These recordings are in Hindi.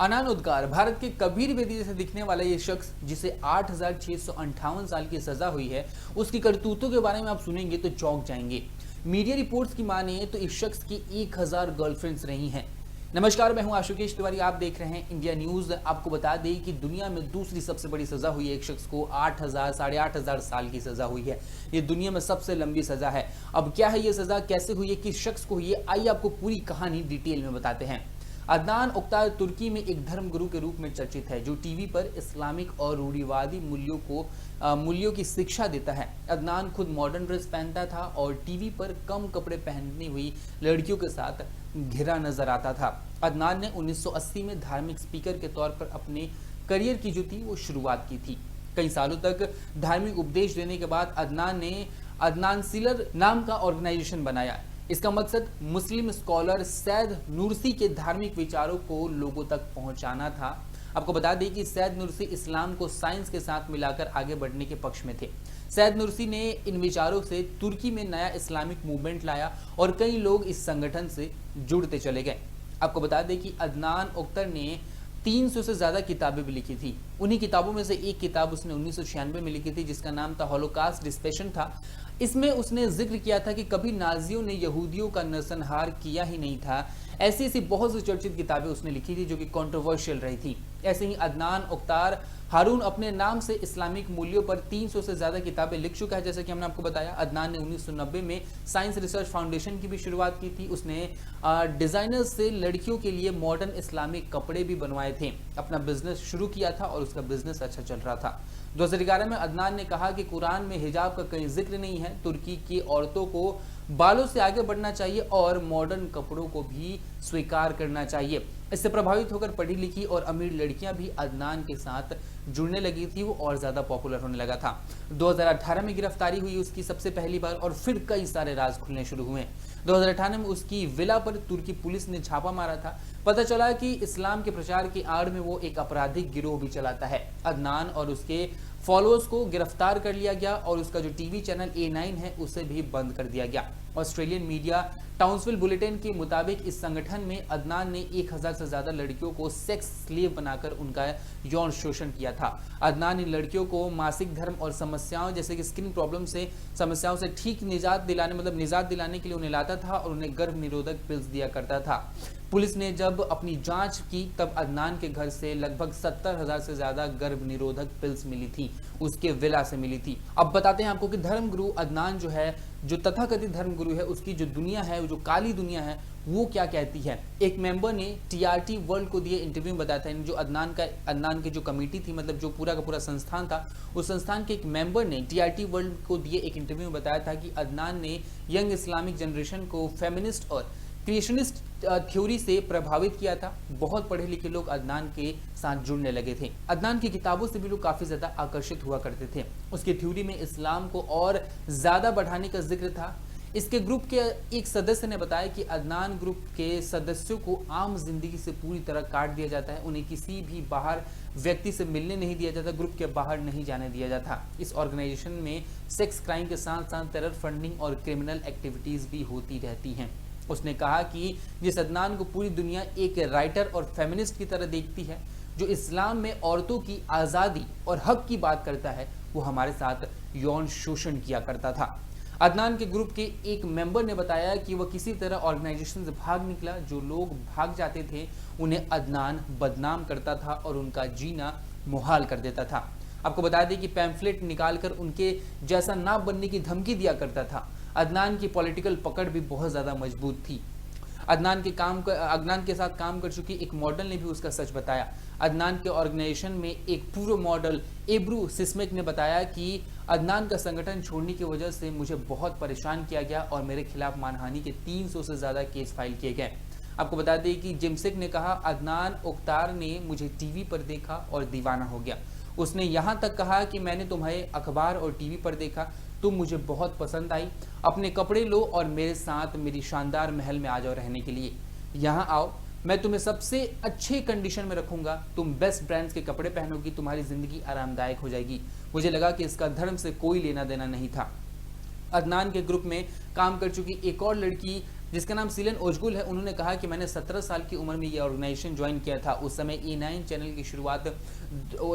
अनान उद्गार भारत के कबीर बेदी जैसे दिखने वाला ये शख्स जिसे 8,658 साल की सजा हुई है, उसकी करतूतों के बारे में आप सुनेंगे तो चौंक जाएंगे। मीडिया रिपोर्ट्स की माने तो इस शख्स की 1000 गर्लफ्रेंड्स रही हैं। नमस्कार, मैं हूं आशुकेश तिवारी, आप देख रहे हैं इंडिया न्यूज। आपको बता दें कि दुनिया में दूसरी सबसे बड़ी सजा हुई है एक शख्स को, 8,000 साल की सजा हुई है। ये दुनिया में सबसे लंबी सजा है। अब क्या है ये सजा, कैसे हुई है, किस शख्स को हुई है, आइए आपको पूरी कहानी डिटेल में बताते हैं। अदनान ओक्तार तुर्की में एक धर्मगुरु के रूप में चर्चित है, जो टीवी पर इस्लामिक और रूढ़िवादी मूल्यों की शिक्षा देता है। अदनान खुद मॉडर्न ड्रेस पहनता था और टीवी पर कम कपड़े पहननी हुई लड़कियों के साथ घिरा नजर आता था। अदनान ने 1980 में धार्मिक स्पीकर के तौर पर अपने करियर की जो थी वो शुरुआत की थी। कई सालों तक धार्मिक उपदेश देने के बाद अदनान ने अदनान सिलर नाम का ऑर्गेनाइजेशन बनाया। इसका मकसद मुस्लिम स्कॉलर सैयद नुरसी के धार्मिक विचारों को लोगों तक पहुंचाना था। आपको बता दें कि सैयद नुरसी इस्लाम को साइंस के साथ मिलाकर आगे बढ़ने के पक्ष में थे। सैयद नुरसी ने इन विचारों से तुर्की में नया इस्लामिक मूवमेंट लाया और कई लोग इस संगठन से जुड़ते चले गए। आपको बता दें कि अदनान ओक्तर ने 300 से ज्यादा किताबें भी लिखी थी। उन्हीं किताबों में से एक किताब उसने 1996 में लिखी थी, जिसका नाम था हॉलोकास्ट डिस्पेशन था। इसमें उसने जिक्र किया था कि कभी नाजियों ने यहूदियों का नरसंहार किया ही नहीं था। ऐसी ऐसी बहुत सी चर्चित किताबें उसने लिखी थी जो कि कंट्रोवर्शियल रही थी। ऐसे ही अदनान ओक्तार हारून अपने नाम से इस्लामिक मूल्यों पर 300 से ज्यादा किताबें लिख चुका है। जैसे कि हमने आपको बताया, अदनान ने 1990 में साइंस रिसर्च फाउंडेशन की भी शुरुआत की थी। उसने डिजाइनर्स से लड़कियों के लिए मॉडर्न इस्लामिक कपड़े भी बनवाए थे। अपना बिजनेस शुरू किया था और उसका बिजनेस अच्छा चल रहा था। 2011 में अदनान ने कहा कि कुरान में हिजाब का कहीं जिक्र नहीं है। तुर्की की औरतों को बालों से आगे बढ़ना चाहिए और मॉडर्न कपड़ों को भी स्वीकार करना चाहिए। इससे प्रभावित होकर पढ़ी लिखी और अमीर लड़कियां भी अदनान के साथ जुड़ने लगी थी। वो और ज्यादा पॉपुलर होने लगा था। 2018 में गिरफ्तारी हुई उसकी सबसे पहली बार और फिर कई सारे राज खुलने शुरू हुए। 2018 में उसकी विला पर तुर्की पुलिस ने छापा मारा था। पता चला कि इस्लाम के प्रचार की आड़ में वो एक आपराधिक गिरोह भी चलाता है। अदनान और उसके फॉलोअर्स को गिरफ्तार कर लिया गया और उसका जो टीवी चैनल A9 है उसे भी बंद कर दिया गया। ऑस्ट्रेलियन मीडिया टाउन्सविल बुलेटिन के मुताबिक इस संगठन में अदनान ने 1000 से ज्यादा लड़कियों को सेक्स स्लेव बनाकर उनका यौन शोषण किया था। अदनान इन लड़कियों को मासिक धर्म और समस्याओं जैसे कि स्किन प्रॉब्लम से समस्याओं से ठीक निजात दिलाने के लिए उन्हें लाता था और उन्हें गर्भ निरोधक पिल्स दिया करता था। पुलिस ने जब अपनी जांच की तब अदनान के घर से लगभग 70,000 से ज्यादा गर्भ निरोधक पिल्स मिली थी, उसके विला से मिली थी। अब बताते हैं आपको कि धर्मगुरु अदनान जो है, जो तथाकथित धर्मगुरु है, उसकी जो दुनिया है, जो काली दुनिया है, वो क्या कहती है। एक मेंबर ने TRT वर्ल्ड को दिए इंटरव्यू में बताया था, जो अदनान की जो कमेटी थी, मतलब जो पूरा का पूरा संस्थान था, उस संस्थान के एक मेंबर ने TRT वर्ल्ड को दिए एक इंटरव्यू में बताया था कि अदनान ने यंग इस्लामिक जनरेशन को फेमिनिस्ट और क्रिएशनिस्ट थ्योरी से प्रभावित किया था। बहुत पढ़े लिखे लोग अदनान के साथ जुड़ने लगे थे। अदनान की किताबों से भी लोग काफी ज्यादा आकर्षित हुआ करते थे। उसकी थ्योरी में इस्लाम को और ज्यादा बढ़ाने का जिक्र था। इसके ग्रुप के एक सदस्य ने बताया कि अदनान ग्रुप के सदस्यों को आम जिंदगी से पूरी तरह काट दिया जाता है। उन्हें किसी भी बाहर व्यक्ति से मिलने नहीं दिया जाता, ग्रुप के बाहर नहीं जाने दिया जाता। इस ऑर्गेनाइजेशन में सेक्स क्राइम के साथ साथ टेरर फंडिंग और क्रिमिनल एक्टिविटीज भी होती रहती हैं। उसने कहा कि जिस अदनान को पूरी दुनिया एक राइटर और फेमिनिस्ट की तरह देखती है, जो इस्लाम में औरतों की आज़ादी और हक की बात करता है, वो हमारे साथ यौन शोषण किया करता था। अदनान के ग्रुप के एक मेंबर ने बताया कि वह किसी तरह ऑर्गेनाइजेशन से भाग निकला। जो लोग भाग जाते थे उन्हें अदनान बदनाम करता था और उनका जीना मुहाल कर देता था। आपको बता दें कि पैम्फलेट निकालकर उनके जैसा ना बनने की धमकी दिया करता था। अदनान की पॉलिटिकल पकड़ भी बहुत ज़्यादा मजबूत थी। अदनान के साथ काम कर चुकी एक मॉडल ने भी उसका सच बताया। अदनान के ऑर्गेनाइजेशन में एक पूर्व मॉडल एब्रू सिस्मिक ने बताया कि अदनान का संगठन छोड़ने की वजह से मुझे बहुत परेशान किया गया और मेरे खिलाफ मानहानि के 300 से ज़्यादा केस फाइल किए गए। आपको बता दें कि जिमसिक ने कहा, अदनान ओक्तार ने मुझे टीवी पर देखा और दीवाना हो गया। उसने यहाँ तक कहा कि मैंने तुम्हें अखबार और टीवी पर देखा, तुम मुझे बहुत पसंद आई, अपने कपड़े लो और मेरे साथ मेरी शानदार महल में आ जाओ रहने के लिए। यहाँ आओ, मैं तुम्हें सबसे अच्छे कंडीशन में रखूंगा, तुम बेस्ट ब्रांड्स के कपड़े पहनोगी, तुम्हारी जिंदगी आरामदायक हो जाएगी। मुझे लगा कि इसका धर्म से कोई लेना देना नहीं था। अदनान के ग्रुप में काम कर चुकी एक और लड़की जिसका नाम सिलन ओजगुल है। उन्होंने कहा कि मैंने 17 साल की उम्र में ये ऑर्गेनाइजेशन ज्वाइन किया था। उस समय E9 चैनल की शुरुआत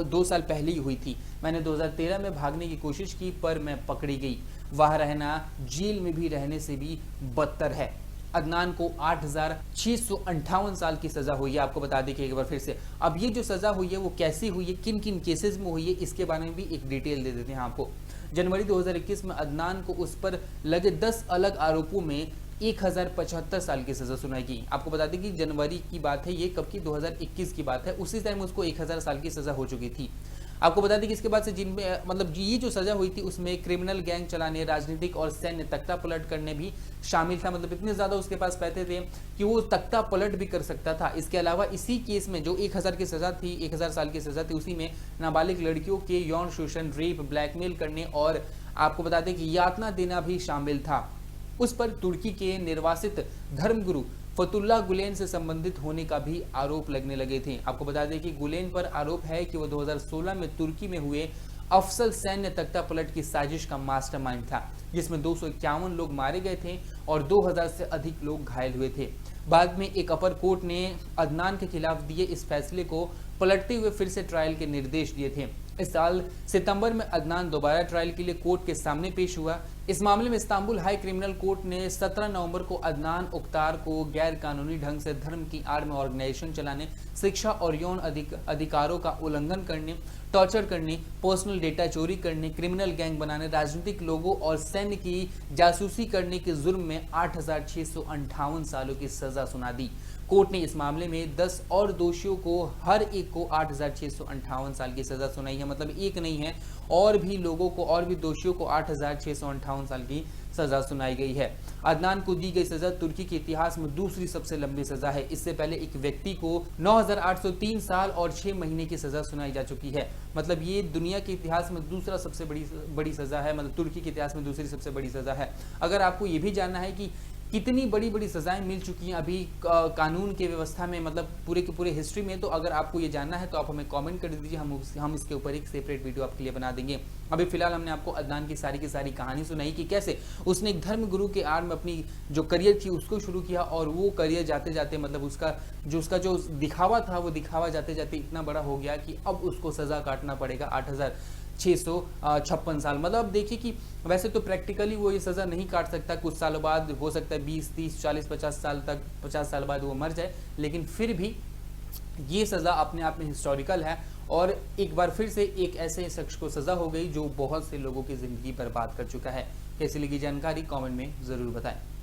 2 साल पहले ही हुई थ58 मैंने 2013 में भागने की कोशिश की पर मैं पकड़ी गई। वहाँ रहना जेल में भी रहने से भी बदतर है। अदनान को 8658 साल की सजा हुई है। आपको बता दें कि एक बार फिर से, अब ये जो सजा हुई है वो कैसी हुई है, किन किन केसेस में हुई है, इसके बारे में भी एक डिटेल दे देते हैं आपको। जनवरी 2021 में अदनान को उस पर लगे 10 अलग आरोपों में 1075 साल की सजा सुनाई गई। आपको बता दें कि जनवरी की बात है, ये कब की, 2021 की बात है। उसी टाइम उसको 1000 साल की सजा हो चुकी थी। आपको बता दें कि इसके बाद से जिनमें मतलब ये जो सजा हुई थी उसमें क्रिमिनल गैंग चलाने, राजनीतिक और सैन्य तख्ता पलट करने भी शामिल था। मतलब इतने ज़्यादा उसके पास पैसे थे कि वो तख्ता पलट भी कर सकता था। इसके अलावा इसी केस में जो 1000 की सज़ा थी, 1000 साल की सज़ा थी, उसी में नाबालिग लड़कियों के यौन शोषण, रेप, ब्लैकमेल करने और आपको बता दें कि यातना देना भी शामिल था। उस पर तुर्की के निर्वासित धर्मगुरु फतुल्लाह गुलेन से संबंधित होने का भी आरोप लगने लगे थे। आपको बता दें कि गुलेन पर आरोप है कि वो 2016 में तुर्की में हुए अफसल सैन्य तख्ता पलट की साजिश का मास्टरमाइंड था, जिसमें 251 लोग मारे गए थे और 2000 से अधिक लोग घायल हुए थे। बाद में एक अपर कोर्ट ने अदनान के खिलाफ दिए इस फैसले को पलटते हुए फिर से ट्रायल के निर्देश दिए थे। इस साल सितंबर में अदनान दोबारा ट्रायल के लिए कोर्ट के सामने पेश हुआ। इस मामले में इस्तांबुल हाई क्रिमिनल कोर्ट ने 17 नवंबर को अदनान उख्तार को गैर कानूनी ढंग से धर्म की आड़ में ऑर्गेनाइजेशन चलाने, शिक्षा और यौन अधिकारों का उल्लंघन करने, टॉर्चर करने, पर्सनल डेटा चोरी करने, क्रिमिनल गैंग बनाने, राजनीतिक लोगों और सैन्य की जासूसी करने के जुर्म में 8658 सालों की सजा सुना दी। कोर्ट ने इस मामले में 10 और दोषियों को हर एक को 8658 साल की सजा सुनाई है। मतलब एक नहीं है, और भी लोगों को, और भी दोषियों को 8658 साल की सजा सुनाई गई है। अदनान को दी गई सजा तुर्की के इतिहास में दूसरी सबसे लंबी सजा है। इससे पहले एक व्यक्ति को 9803 साल और 6 महीने की सजा सुनाई जा चुकी है। मतलब ये दुनिया के इतिहास में दूसरा सबसे बड़ी सजा है। मतलब तुर्की के इतिहास में दूसरी सबसे बड़ी सजा है। अगर आपको ये भी जानना है कि कितनी बड़ी बड़ी सजाएं मिल चुकी हैं अभी कानून के व्यवस्था में, मतलब पूरे के पूरे हिस्ट्री में, तो अगर आपको ये जानना है तो आप हमें कमेंट कर दीजिए, हम इसके ऊपर एक सेपरेट वीडियो आपके लिए बना देंगे। अभी फिलहाल हमने आपको अदनान की सारी कहानी सुनाई कि कैसे उसने एक धर्म गुरु के आड़ में अपनी जो करियर थी उसको शुरू किया, और वो करियर जाते जाते मतलब उसका जो दिखावा था वो दिखावा जाते जाते इतना बड़ा हो गया कि अब उसको सजा काटना पड़ेगा 8656 साल। मतलब देखिए कि वैसे तो प्रैक्टिकली वो ये सज़ा नहीं काट सकता, कुछ सालों बाद हो सकता है 20, 30, 40, 50 साल तक, 50 साल बाद वो मर जाए, लेकिन फिर भी ये सज़ा अपने आप में हिस्टोरिकल है। और एक बार फिर से एक ऐसे शख्स को सज़ा हो गई जो बहुत से लोगों की ज़िंदगी बर्बाद कर चुका है। कैसी लगी जानकारी कमेंट में ज़रूर बताएं।